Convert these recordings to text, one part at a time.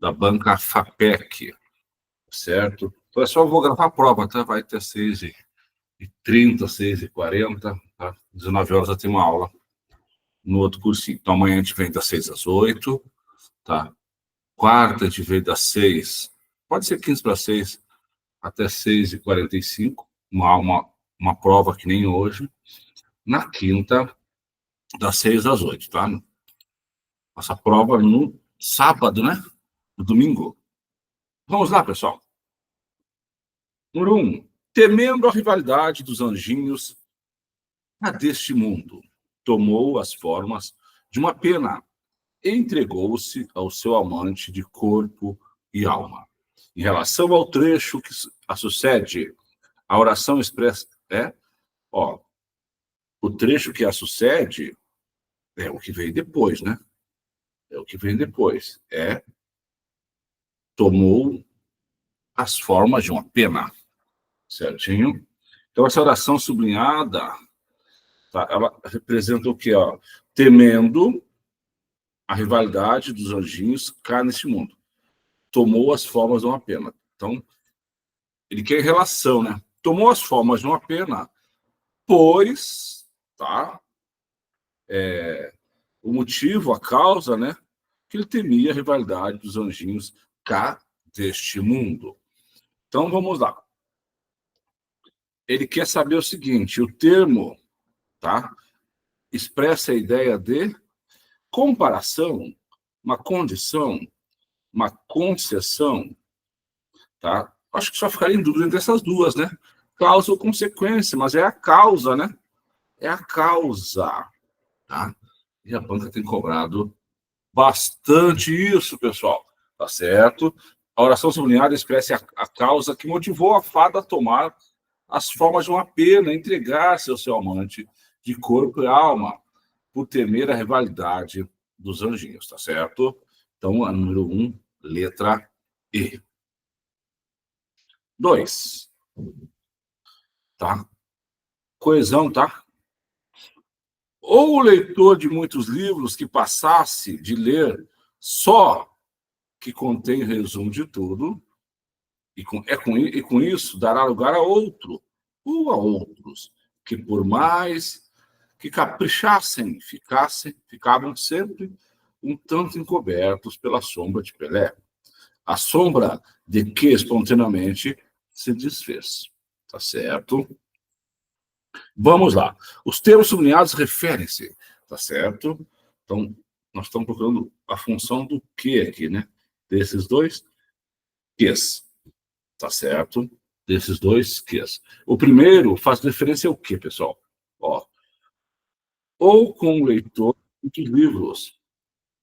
da banca FAPEC, certo? Então, é só eu vou gravar a prova, tá? Vai ter 6h30, 6h40, tá? 19 horas eu tenho uma aula no outro cursinho. Então, amanhã a gente vem das 6 às 8, tá? Quarta a gente vem das 6, pode ser 15 para 6, até 6h45, uma prova que nem hoje. Na quinta, das 6 às 8, tá? Nossa prova no sábado, né? No domingo. Vamos lá, pessoal. Número 1. Temendo a rivalidade dos anjinhos deste mundo, tomou as formas de uma pena, entregou-se ao seu amante de corpo e alma. Em relação ao trecho que a sucede, a oração expressa o trecho que a sucede é o que vem depois, né? É o que vem depois. Tomou as formas de uma pena, certinho? Então, essa oração sublinhada, tá? Ela representa o quê? Ó? Temendo a rivalidade dos anjinhos cá neste mundo. Tomou as formas de uma pena. Então, ele quer relação, né? Tomou as formas de uma pena, pois, tá? O motivo, a causa, né? Que ele temia a rivalidade dos anjinhos cá deste mundo. Então, vamos lá. Ele quer saber o seguinte, o termo, tá? Expressa a ideia de comparação, uma condição, uma concessão, tá? Acho que só ficaria em dúvida entre essas duas, né? Causa ou consequência, mas é a causa, né? É a causa, tá? E a banca tem cobrado bastante isso, pessoal, tá certo? A oração sublinhada expressa a causa que motivou a fada a tomar as formas de uma pena, entregar-se ao seu amante de corpo e alma, por temer a rivalidade dos anjinhos, tá certo? Então, a número 1, letra E. 2, tá? Coesão, tá? Ou o leitor de muitos livros que passasse de ler só que contém resumo de tudo, e com isso dará lugar a outro, ou a outros, que por mais que caprichassem, ficavam sempre um tanto encobertos pela sombra de Pelé. A sombra de que espontaneamente se desfez. Tá certo? Vamos lá. Os termos sublinhados referem-se, tá certo? Então, nós estamos procurando a função do que aqui, né? Desses dois ques, tá certo? Desses dois ques. O primeiro faz referência ao que, pessoal? Ó, ou com o leitor de livros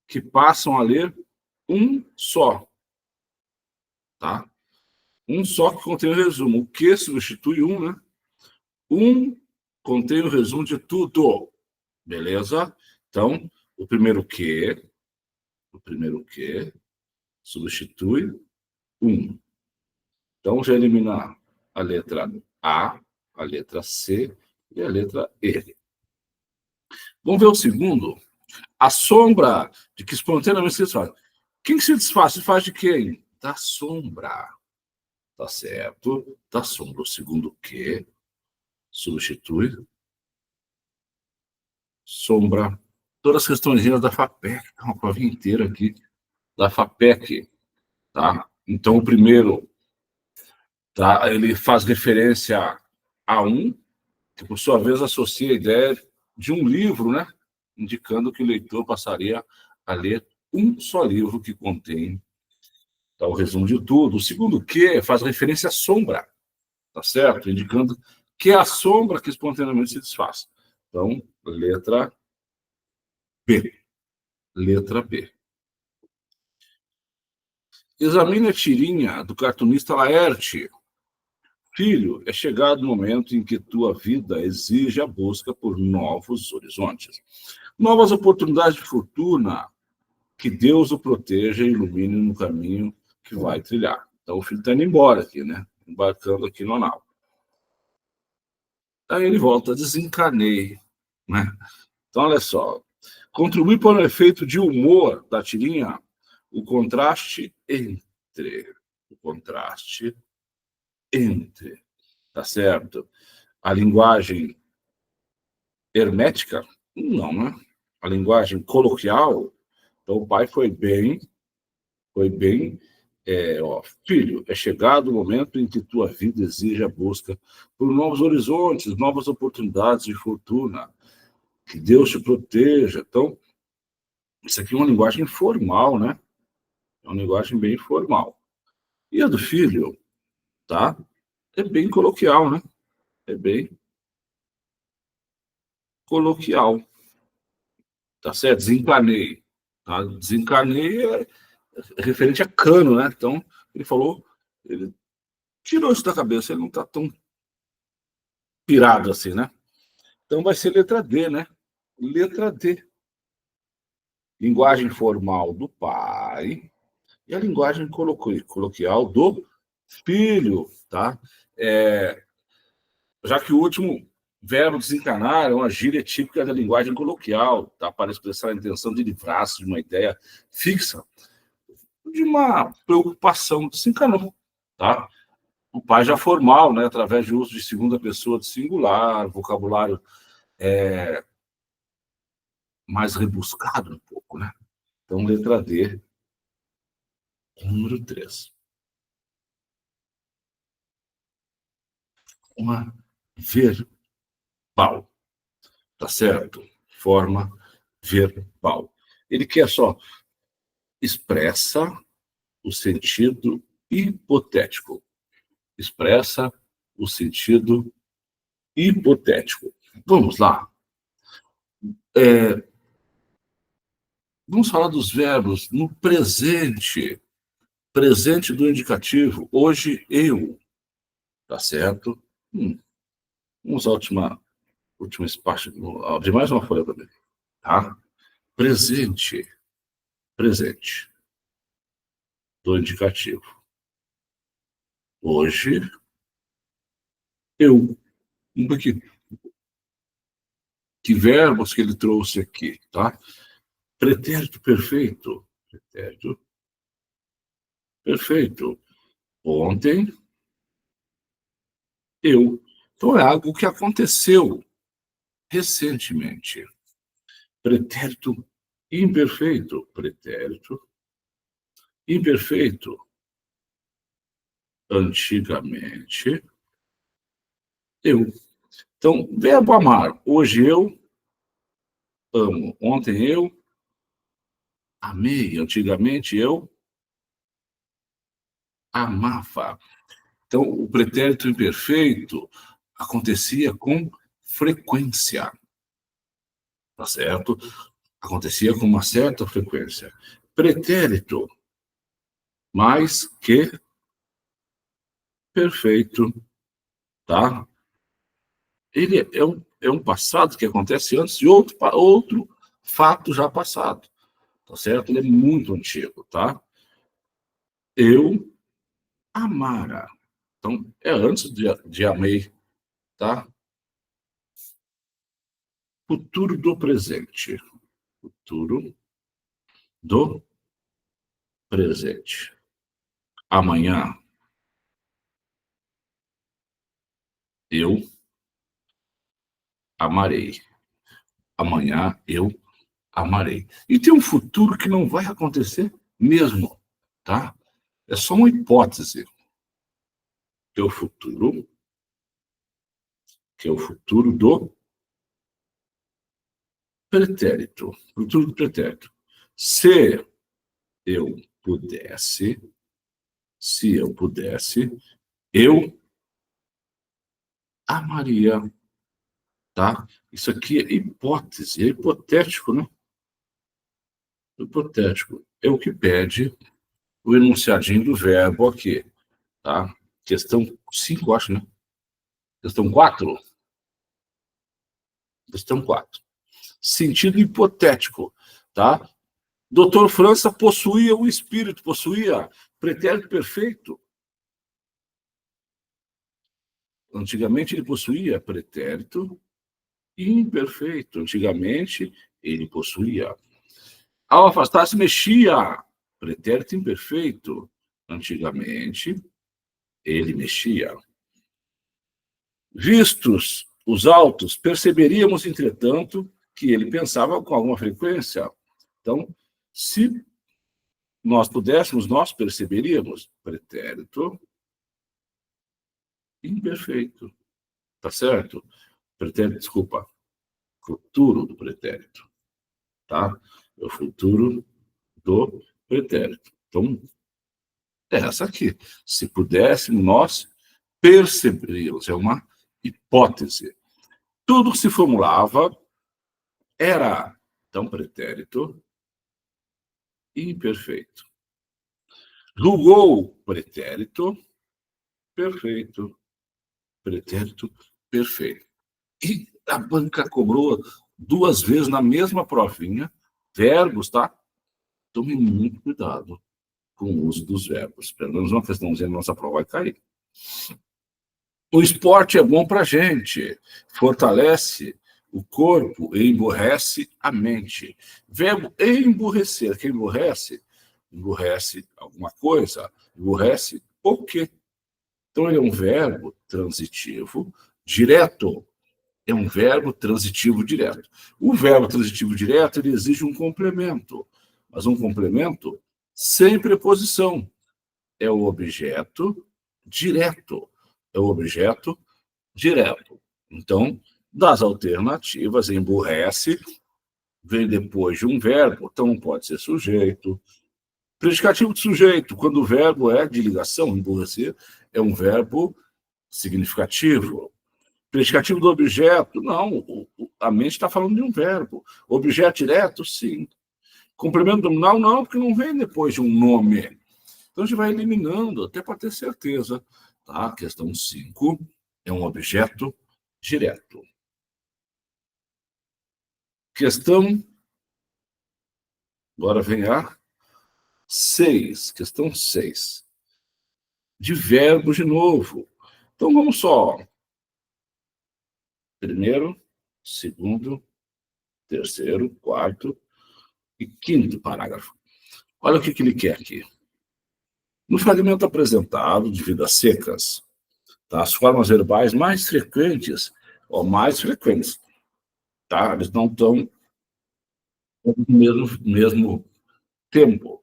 que passam a ler um só, tá? Um só que contém o resumo. O que substitui um, né? Um contém o resumo de tudo. Beleza? Então, o primeiro que substitui um. Então, já eliminar a letra A, a letra C e a letra E. Vamos ver o segundo. A sombra de que espontaneamente se desfaz. Quem que se desfaz? Se faz de quem? Da sombra. Tá certo? Da sombra. O segundo que substitui sombra. Todas as questões da FAPEC. Uma prova inteira aqui da FAPEC. Tá? Então, o primeiro, tá? Ele faz referência a um, que por sua vez associa a ideia de um livro, né? Indicando que o leitor passaria a ler um só livro que contém, tá, o resumo de tudo. O segundo que faz referência à sombra, tá certo? Indicando que é a sombra que espontaneamente se desfaz. Então, letra B. Letra B. Examine a tirinha do cartunista Laerte. Filho, é chegado o momento em que tua vida exige a busca por novos horizontes, novas oportunidades de fortuna, que Deus o proteja e ilumine no caminho que vai trilhar. Então, o filho está indo embora aqui, né? Embarcando aqui no anal. Aí ele volta, desencanei, né? Então, olha só. Contribuir para o efeito de humor da tirinha o contraste entre. O contraste entre. Tá certo? A linguagem hermética? Não, né? A linguagem coloquial. Então, o pai foi bem, ó, filho, é chegado o momento em que tua vida exige a busca por novos horizontes, novas oportunidades de fortuna. Que Deus te proteja. Então, isso aqui é uma linguagem formal, né? É uma linguagem bem formal. E a do filho, tá? É bem coloquial, né? É bem coloquial. Tá certo? Desencanei. Tá? Desencanei é referente a cano, né? Então, ele falou, ele tirou isso da cabeça, ele não tá tão pirado assim, né? Então vai ser letra D, né? Letra D. Linguagem formal do pai e a linguagem coloquial do filho, tá? É, já que o último verbo desencanar é uma gíria típica da linguagem coloquial, tá? Para expressar a intenção de livrar-se de uma ideia fixa, de uma preocupação, desencanou, tá? O pai já formal, né? Através de uso de segunda pessoa de singular, vocabulário mais rebuscado um pouco, né? Então, letra D, número 3. Uma verbal, tá certo? Forma verbal. Ele quer só expressa o sentido hipotético. Expressa o sentido hipotético. Vamos lá. Vamos falar dos verbos no presente. Presente do indicativo. Hoje eu. Tá certo? Vamos à última espaço. Abrir mais uma folha para mim. Tá? Presente. Presente do indicativo. Hoje eu. Aqui. Que verbos que ele trouxe aqui, tá? Pretérito perfeito. Pretérito perfeito. Ontem eu. Então é algo que aconteceu recentemente. Pretérito imperfeito. Pretérito imperfeito. Antigamente eu. Então, verbo amar. Hoje eu amo. Ontem eu amei. Antigamente eu amava. Então, o pretérito imperfeito acontecia com frequência, tá certo? Acontecia com uma certa frequência. Pretérito mais que perfeito, tá? Ele é um passado que acontece antes de outro fato já passado, tá certo? Ele é muito antigo, tá? Eu amara. Então, é antes de amei, tá? Futuro do presente. Futuro do presente. Amanhã eu amarei. Amanhã eu amarei. E tem um futuro que não vai acontecer mesmo, tá? É só uma hipótese. Que é o futuro, que é o futuro do pretérito. Futuro do pretérito. Se eu pudesse, se eu pudesse, eu amaria, tá? Isso aqui é hipótese, é hipotético, né? Hipotético. É o que pede o enunciadinho do verbo aqui, tá? Questão 5, acho, né? Questão 4. Questão 4. Sentido hipotético, tá? Doutor França possuía o espírito, possuía pretérito perfeito. Antigamente ele possuía pretérito imperfeito. Antigamente ele possuía. Ao afastar-se, mexia Pretérito imperfeito. Antigamente, ele mexia. Vistos os autos, perceberíamos, entretanto, que ele pensava com alguma frequência. Então, se nós pudéssemos, nós perceberíamos. Pretérito imperfeito. Tá certo? Pretérito, desculpa. Futuro do pretérito. Tá? É o futuro do pretérito. Então, é essa aqui. Se pudéssemos, nós perceberíamos. É uma hipótese. Tudo que se formulava era, então, pretérito imperfeito. Julgou pretérito perfeito. Pretérito perfeito. E a banca cobrou 2 vezes na mesma provinha verbos, tá? Tome muito cuidado com o uso dos verbos. Pelo menos uma questãozinha na nossa prova vai cair. O esporte é bom para a gente, fortalece o corpo e emburrece a mente. Verbo emburrecer, que emburrece? Emburrece alguma coisa, emburrece o quê? Então, ele é um verbo transitivo direto. É um verbo transitivo direto. O verbo transitivo direto, ele exige um complemento, mas um complemento sem preposição. É o objeto direto. É o objeto direto. Então, das alternativas, emburrece, vem depois de um verbo, então não pode ser sujeito. Predicativo de sujeito, quando o verbo é de ligação, emburrecer, é um verbo significativo. Predicativo do objeto, não, a mente está falando de um verbo. Objeto direto, sim. Complemento nominal, não, porque não vem depois de um nome. Então, a gente vai eliminando, até para ter certeza. Tá? Questão 5 é um objeto direto. Questão, agora vem a 6, questão 6. De verbos de novo. Então, vamos só. Primeiro, segundo, terceiro, quarto e quinto parágrafo. Olha o que ele quer aqui. No fragmento apresentado de vidas secas, tá, as formas verbais mais frequentes, ou mais frequentes, tá? Eles não estão no mesmo tempo,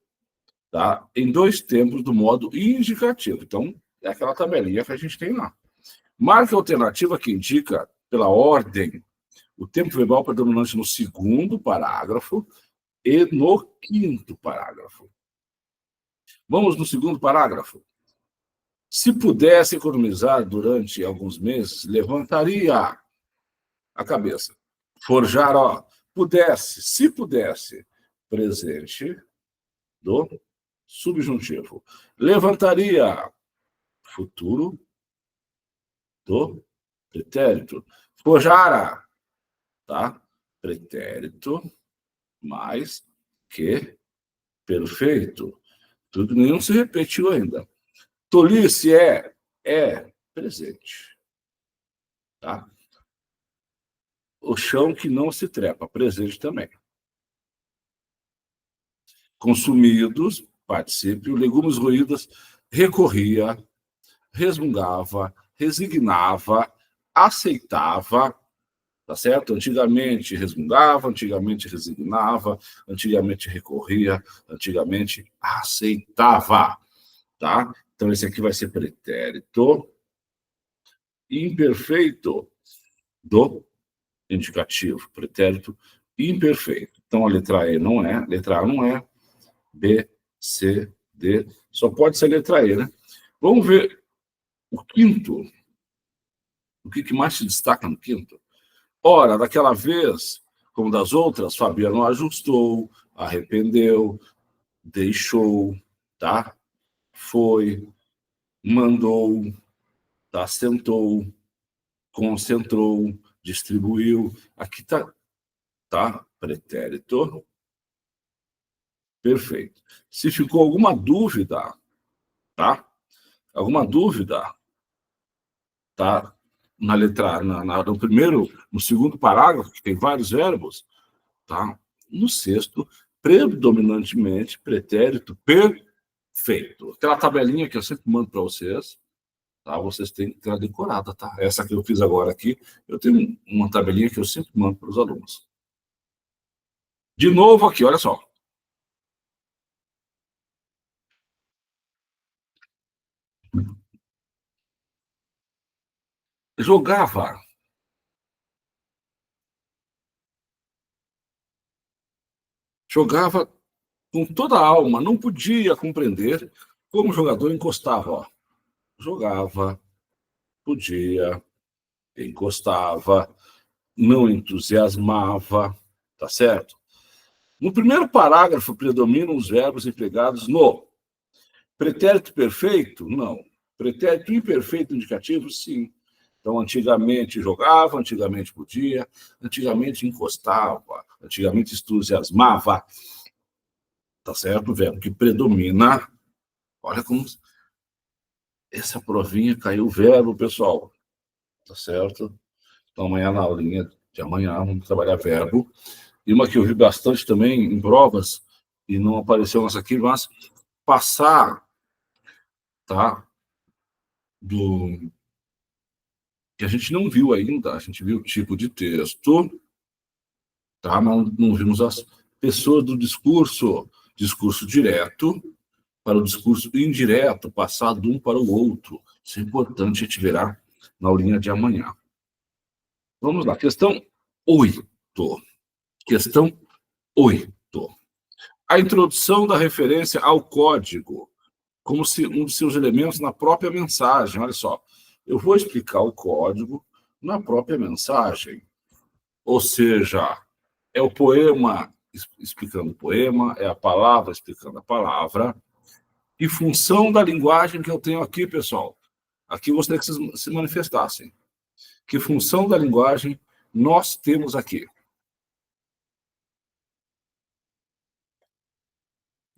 tá? Em 2 tempos do modo indicativo. Então, é aquela tabelinha que a gente tem lá. Marca a alternativa que indica, pela ordem, o tempo verbal predominante no segundo parágrafo e no quinto parágrafo. Vamos no segundo parágrafo. Se pudesse economizar durante alguns meses, levantaria a cabeça. Forjar, ó, pudesse, se pudesse, presente do subjuntivo. Levantaria, futuro do pretérito. Forjara, tá? Pretérito mais que perfeito. Tudo nenhum se repetiu ainda. Tolice é presente. Tá? O chão que não se trepa, presente também. Consumidos, particípio, legumes roídos, recorria, resmungava, resignava, aceitava, tá certo? Antigamente resmungava, antigamente resignava, antigamente recorria, antigamente aceitava, tá? Então, esse aqui vai ser pretérito imperfeito do indicativo, pretérito imperfeito. Então, a letra E não é, letra A não é, B, C, D, só pode ser a letra E, né? Vamos ver o quinto. O que mais se destaca no quinto? Ora, daquela vez, como das outras, Fabiano ajustou, arrependeu, deixou, tá? Foi, mandou, tá? Sentou, concentrou, distribuiu. Aqui tá? Pretérito perfeito. Se ficou alguma dúvida, tá? Alguma dúvida, tá? Na letra, no primeiro, no segundo parágrafo, que tem vários verbos, tá? No sexto, predominantemente pretérito perfeito. Aquela tabelinha que eu sempre mando para vocês, tá? Vocês têm que ter ela decorada, tá? Essa que eu fiz agora aqui, eu tenho uma tabelinha que eu sempre mando para os alunos. De novo aqui, olha só. Jogava com toda a alma, não podia compreender como o jogador encostava. Ó. Jogava, podia, encostava, não entusiasmava, tá certo? No primeiro parágrafo predominam os verbos empregados no pretérito perfeito? Não. Pretérito imperfeito indicativo? Sim. Então, antigamente jogava, antigamente podia, antigamente encostava, antigamente entusiasmava. Tá certo? O verbo que predomina. Olha como essa provinha caiu o verbo, pessoal. Tá certo? Então, amanhã, na aulinha de amanhã, vamos trabalhar verbo. E uma que eu vi bastante também em provas, e não apareceu nessa aqui, mas passar, tá? Do que a gente não viu ainda, a gente viu o tipo de texto, tá? Mas não vimos as pessoas do discurso direto para o discurso indireto, passar de um para o outro. Isso é importante, a gente verá na aulinha de amanhã. Vamos lá, questão 8. Questão 8. A introdução da referência ao código, como se um de seus elementos na própria mensagem. Olha só, eu vou explicar o código na própria mensagem. Ou seja, é o poema explicando o poema, é a palavra explicando a palavra. E função da linguagem que eu tenho aqui, pessoal, aqui eu gostaria que vocês se manifestassem. Que função da linguagem nós temos aqui?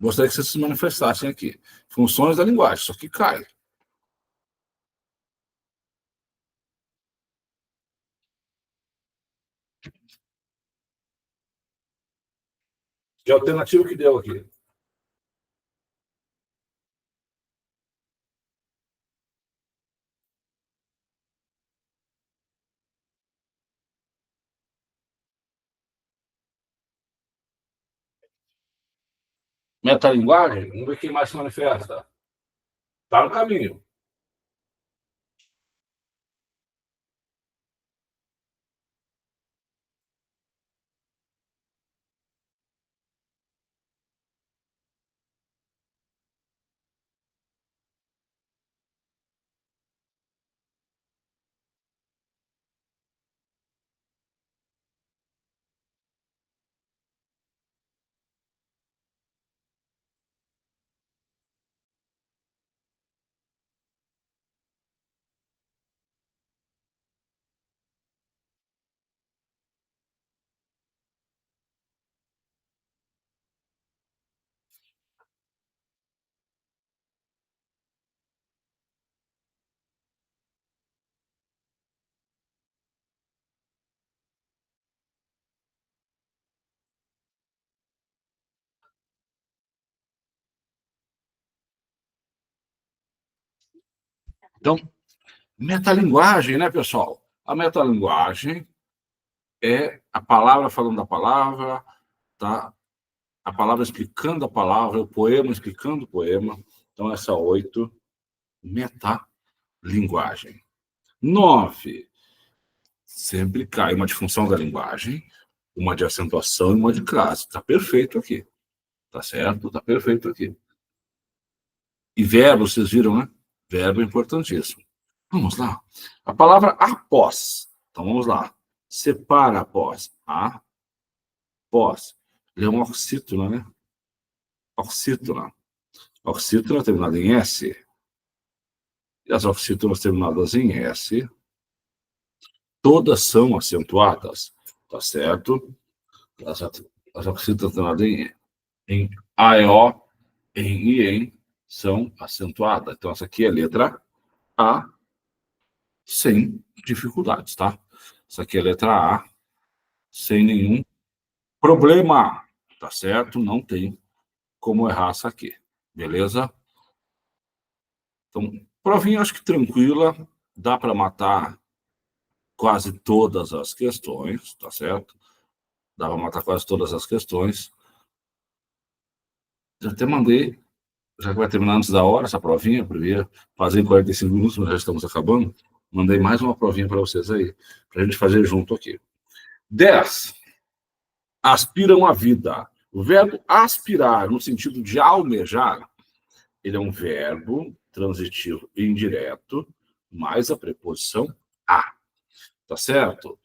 Gostaria que vocês se manifestassem aqui. Funções da linguagem, isso aqui cai. Que alternativa que deu aqui? Metalinguagem? Vamos ver quem mais se manifesta. Está no caminho. Então, metalinguagem, né, pessoal? A metalinguagem é a palavra falando da palavra, tá? A palavra explicando a palavra, o poema explicando o poema. Então, essa 8, metalinguagem. 9, sempre cai uma de função da linguagem, uma de acentuação e uma de crase. Está perfeito aqui. Tá certo? Está perfeito aqui. E verbo, vocês viram, né? Verbo é importantíssimo. Vamos lá. A palavra após. Então, vamos lá. Separa após. Após. Ele é uma oxítona, né? Oxítona. Oxítona terminada em S. E as oxítonas terminadas em S, todas são acentuadas. Tá certo? As oxítonas terminadas em AEO, em IEM, são acentuadas. Então, essa aqui é a letra A, sem dificuldades, tá? Essa aqui é a letra A, sem nenhum problema. Tá certo? Não tem como errar isso aqui. Beleza? Então, provinha acho que tranquila. Dá para matar quase todas as questões, tá certo? Dá para matar quase todas as questões. Já até mandei, já que vai terminar antes da hora essa provinha, primeiro, fazer em 45 minutos, mas já estamos acabando. Mandei mais uma provinha para vocês aí, para a gente fazer junto aqui. 10. Aspiram a vida. O verbo aspirar, no sentido de almejar, ele é um verbo transitivo indireto, mais a preposição a. Tá certo?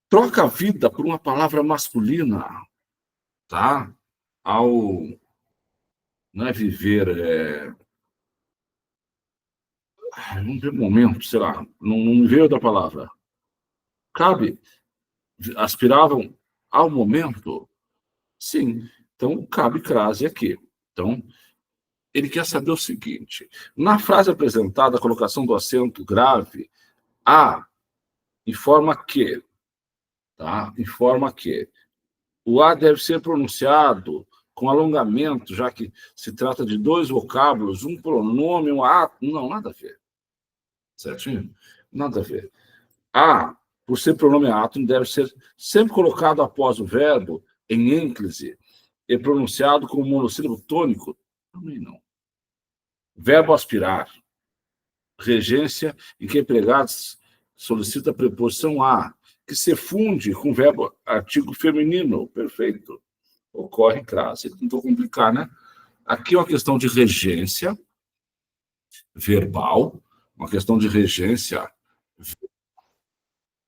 Troca a vida por uma palavra masculina, tá? Ao não é viver, não tem momento, sei lá, não me veio outra palavra. Cabe, aspiravam ao momento? Sim. Então, cabe crase aqui. Então, ele quer saber o seguinte: na frase apresentada, a colocação do acento grave a informa que, tá? Informa que o a deve ser pronunciado com alongamento, já que se trata de dois vocábulos, um pronome, um ato. Não, nada a ver. Certinho? Nada a ver. A, por ser pronome ato, deve ser sempre colocado após o verbo em ênclise e pronunciado como monossílabo tônico. Também não. Verbo aspirar. Regência em que empregados solicita a preposição a, que se funde com o verbo artigo feminino. Perfeito. Ocorre crase. Não vou complicar, né? Aqui é uma questão de regência verbal, uma questão de regência,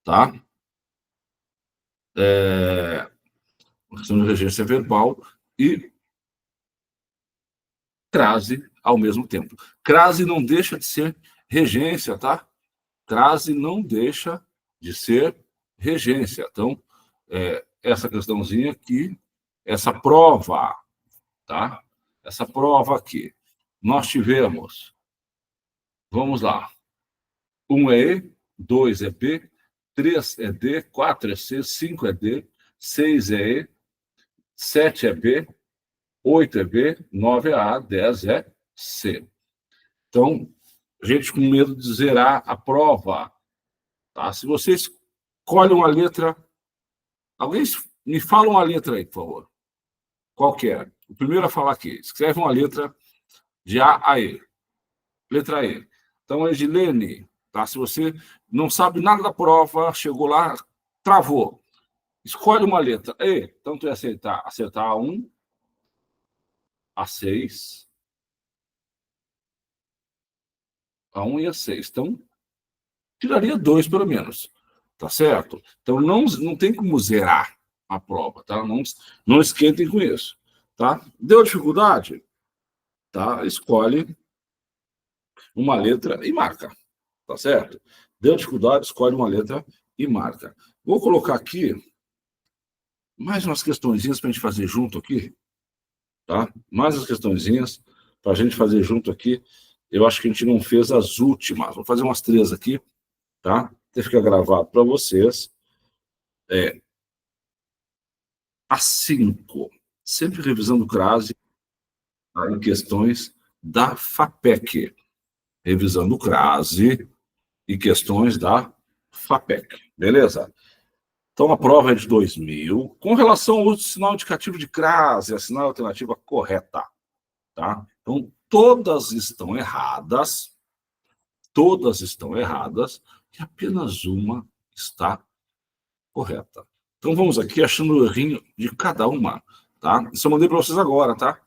tá? Uma questão de regência verbal e crase ao mesmo tempo. Crase não deixa de ser regência, tá? Crase não deixa de ser regência. Então, essa questãozinha aqui, essa prova, tá? Essa prova aqui, nós tivemos, vamos lá, 1 é E, 2 é B, 3 é D, 4 é C, 5 é D, 6 é E, 7 é B, 8 é B, 9 é A, 10 é C. Então, gente com medo de zerar a prova, tá? Se vocês escolhem uma letra, alguém me fala uma letra aí, por favor. Qual que é? O primeiro a falar aqui. Escreve uma letra de A a E. Letra E. Então, Edilene, tá? Se você não sabe nada da prova, chegou lá, travou. Escolhe uma letra. E. Então, tu ia acertar a 1, a 6, a 1 e a 6. Então, tiraria 2, pelo menos. Tá certo? Então, não tem como zerar a prova, tá? Não esquentem com isso. Tá? Deu dificuldade? Tá? Escolhe uma letra e marca. Tá certo? Deu dificuldade, escolhe uma letra e marca. Vou colocar aqui mais umas questõezinhas para a gente fazer junto aqui. Tá? Mais umas questõezinhas para a gente fazer junto aqui. Eu acho que a gente não fez as últimas. Vou fazer umas 3 aqui, tá? Até ficar gravado para vocês. A 5. Sempre revisando o crase, tá? Em questões da FAPEC. Revisando o crase e questões da FAPEC. Beleza? Então, a prova é de 2000. Com relação ao uso do sinal indicativo de crase, a sinal alternativa correta. Tá? Então, todas estão erradas, e apenas uma está correta. Então, vamos aqui achando o errinho de cada uma. Tá? Isso eu mandei para vocês agora, tá?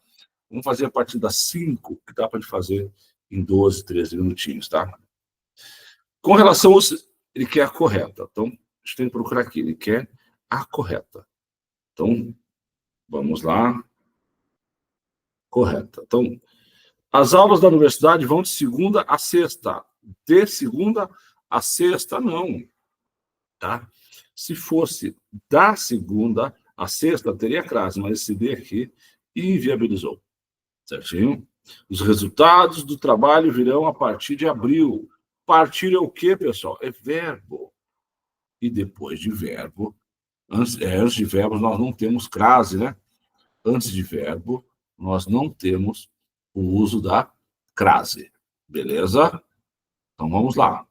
Vamos fazer a partir das 5, que dá para a gente fazer em 12, 13 minutinhos, tá? Com relação ao... Ele quer a correta. Então, a gente tem que procurar aqui. Ele quer a correta. Então, vamos lá. Correta. Então, as aulas da universidade vão de segunda a sexta. De segunda a sexta, não. Tá? Se fosse da segunda a sexta, teria crase, mas esse D aqui inviabilizou. Certinho? Os resultados do trabalho virão a partir de abril. Partir é o quê, pessoal? É verbo. E depois de verbo, antes de verbos, nós não temos crase, né? antes de verbo, nós não temos o uso da crase. Beleza? Então vamos lá.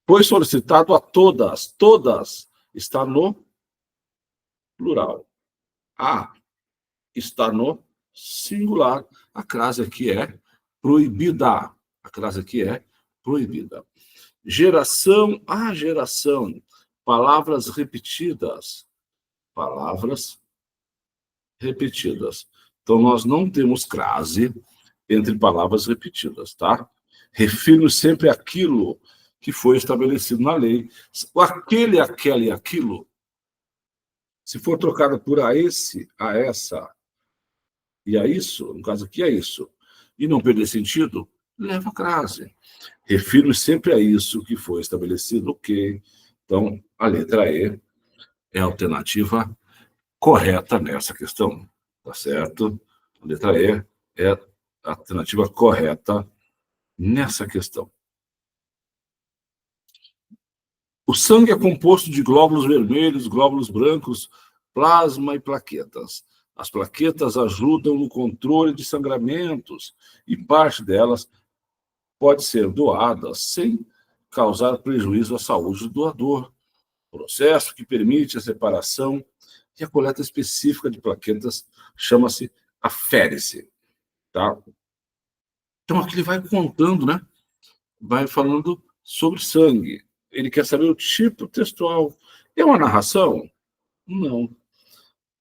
Foi solicitado a todas. Todas está no plural. A está no singular. A crase aqui é proibida. A crase aqui é proibida. Geração, a geração. Palavras repetidas. Palavras repetidas. Então, nós não temos crase entre palavras repetidas, tá? Refiro sempre àquilo que foi estabelecido na lei. Aquele, aquela e aquilo, se for trocado por a esse, a essa e a isso, no caso aqui é isso, e não perder sentido, leva crase. Refiro sempre a isso que foi estabelecido, ok. Então, a letra E é a alternativa correta nessa questão, tá certo? A letra E é a alternativa correta nessa questão. O sangue é composto de glóbulos vermelhos, glóbulos brancos, plasma e plaquetas. As plaquetas ajudam no controle de sangramentos e parte delas pode ser doada sem causar prejuízo à saúde do doador. Processo que permite a separação e a coleta específica de plaquetas chama-se aférese, tá? Então aqui ele vai contando, né? Vai falando sobre sangue. Ele quer saber o tipo textual. É uma narração? Não.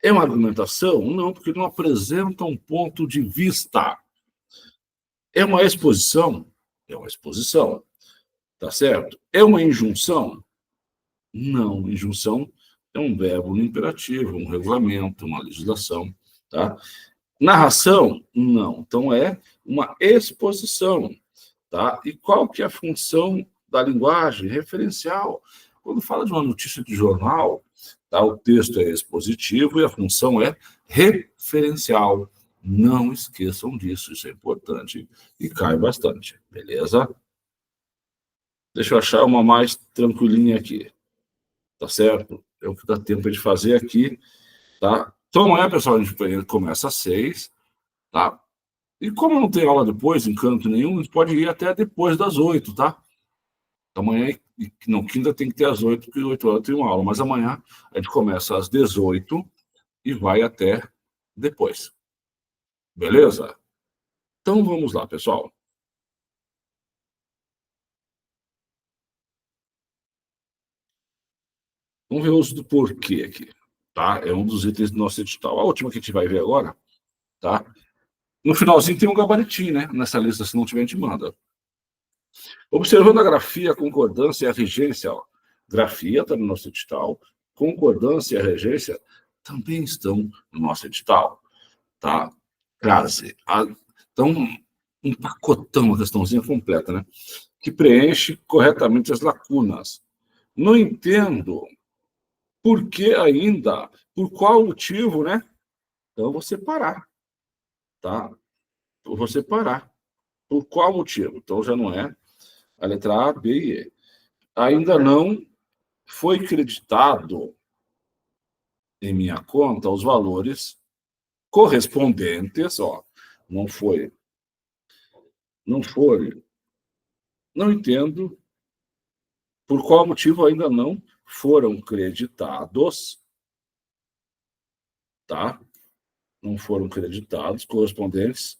É uma argumentação? Não, porque não apresenta um ponto de vista. É uma exposição? É uma exposição. Tá certo? É uma injunção? Não. Injunção é um verbo no imperativo, um regulamento, uma legislação. Tá? Narração? Não. Então é uma exposição. Tá? E qual que é a função da linguagem referencial? Quando fala de uma notícia de jornal, tá? O texto é expositivo e a função é referencial. Não esqueçam disso, isso é importante e cai bastante, beleza? Deixa eu achar uma mais tranquilinha aqui, tá certo? É o que dá tempo de fazer aqui, tá? Então amanhã, pessoal, a gente começa às 6, tá? E como não tem aula depois, em canto nenhum, a gente pode ir até depois das 8, tá? Amanhã, não, quinta tem que ter às 8, porque 8 horas tem uma aula, mas amanhã a gente começa às 18 e vai até depois. Beleza? Então vamos lá, pessoal. Vamos ver o uso do porquê aqui, tá? É um dos itens do nosso edital. A última que a gente vai ver agora, tá? No finalzinho tem um gabaritinho, né? Nessa lista, se não tiver, a gente manda. Observando a grafia, a concordância e a regência, ó. Grafia está no nosso edital, concordância e a regência também estão no nosso edital, tá? Crase. Então, um pacotão, uma questãozinha completa, né? Que preenche corretamente as lacunas. Não entendo por que ainda, por qual motivo, né? Então, eu vou separar, tá? Eu vou separar. Por qual motivo? Então, já não é a letra A, B e E. Ainda não foi creditado em minha conta os valores correspondentes, ó, não foi, não entendo por qual motivo ainda não foram creditados, tá? Não foram creditados correspondentes,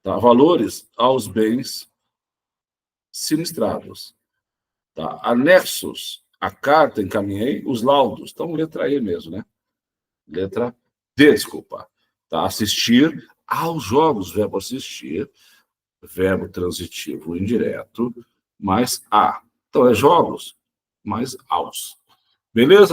tá? Valores aos bens sinistrados, tá? Anexos à carta encaminhei os laudos, então letra E mesmo, né? Letra D, desculpa. Tá? Assistir aos jogos, verbo assistir, verbo transitivo indireto, mais a. Então, é jogos mais aos. Beleza?